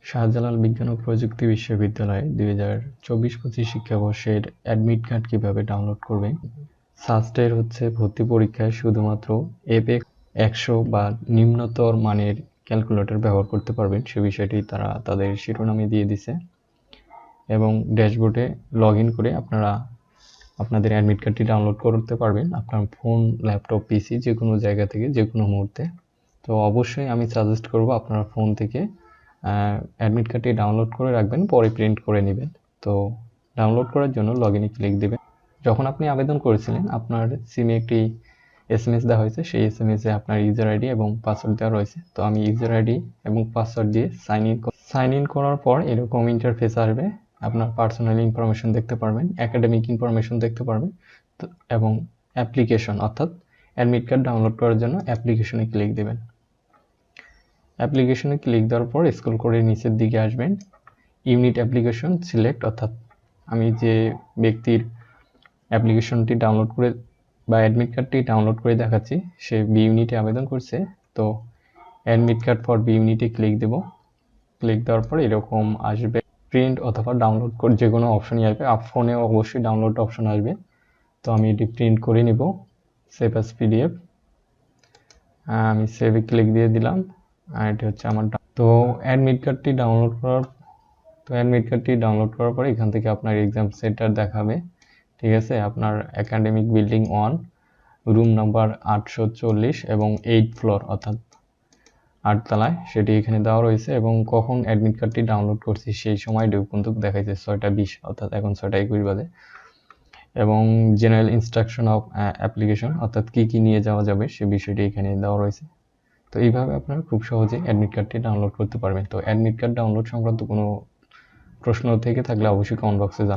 শাহজালাল বিজ্ঞান ও প্রযুক্তি বিশ্ববিদ্যালয়ে 2024-25 শিক্ষাবর্ষের অ্যাডমিট কার্ড কিভাবে ডাউনলোড করবেন। সাস্টের ভর্তি পরীক্ষায় শুধুমাত্র এপেক্স 100 বা নিম্নতর মানের ক্যালকুলেটর ব্যবহার করতে পারবেন, সে বিষয়টি তারা তাদের শিরোনামে দিয়ে দিছে। এবং ড্যাশবোর্ডে লগ ইন করে আপনারা আপনাদের অ্যাডমিট কার্ডটি ডাউনলোড করতে পারবেন আপনার ফোন, ল্যাপটপ, পিসি যে কোনো জায়গা থেকে যে কোনো মুহূর্তে। তো অবশ্যই আমি সাজেস্ট করব আপনারা ফোন থেকে অ্যাডমিট কার্ডটি ডাউনলোড করে রাখবেন, পরে প্রিন্ট করে নেবেন। তো ডাউনলোড করার জন্য লগ ইনে ক্লিক দেবেন। যখন আপনি আবেদন করেছিলেন আপনার সিমে একটি SMS দেওয়া হয়েছে, সেই SMS-এ আপনার ইউজার আইডি এবং পাসওয়ার্ড দেওয়া রয়েছে। তো আমি ইউজার আইডি এবং পাসওয়ার্ড দিয়ে সাইন ইন করার পর এরকম ইন্টারফেস আসবে। আপনার পার্সোনাল ইনফরমেশন দেখতে পারবেন, একাডেমিক ইনফরমেশন দেখতে পারবেন এবং অ্যাপ্লিকেশন, অর্থাৎ অ্যাডমিট কার্ড ডাউনলোড করার জন্য অ্যাপ্লিকেশনে ক্লিক দেবেন। অ্যাপ্লিকেশনে ক্লিক দেওয়ার পর স্ক্রল করে নিচের দিকে আসবেন। ইউনিট অ্যাপ্লিকেশন সিলেক্ট, অর্থাৎ আমি যে ব্যক্তির অ্যাপ্লিকেশনটি ডাউনলোড করে বা অ্যাডমিট কার্ডটি ডাউনলোড করে দেখাচ্ছি সে বি ইউনিটে আবেদন করছে। তো অ্যাডমিট কার্ড ফর বি ইউনিটে ক্লিক দেব। ক্লিক দেওয়ার পর এরকম আসবে, প্রিন্ট অথবা ডাউনলোড করে যে কোনো অপশনই আসবে। ফোনেও অবশ্যই ডাউনলোড অপশন আসবে। তো আমি এটি প্রিন্ট করে নিব, সেভ অ্যাজ PDF। আমি সেভে ক্লিক দিয়ে দিলাম। আর এটি হচ্ছে আমার। তো অ্যাডমিট কার্ডটি ডাউনলোড করার পরে এখান থেকে আপনার এক্সাম সেন্টার দেখাবে। ঠিক আছে, আপনার একাডেমিক বিল্ডিং 1, রুম নাম্বার 840 এবং 8 ফ্লোর, অর্থাৎ 8 তলায়, সেটি এখানে দেওয়া রয়েছে। এবং কখন অ্যাডমিট কার্ডটি ডাউনলোড করছি সেই সময় কিন্তু দেখাইছে 6টা 20, অর্থাৎ এখন 6টা 21 বাজে। এবং জেনারেল ইনস্ট্রাকশন অফ অ্যাপ্লিকেশন, অর্থাৎ কি নিয়ে যাওয়া যাবে সে বিষয়টি এখানে দেওয়া রয়েছে। তো এইভাবে আপনারা খুব সহজে অ্যাডমিট কার্ডটি ডাউনলোড করতে পারবেন। তো অ্যাডমিট কার্ড ডাউনলোড সংক্রান্ত কোনো প্রশ্ন থেকে থাকলে অবশ্যই কমেন্ট বক্সে জানাবেন।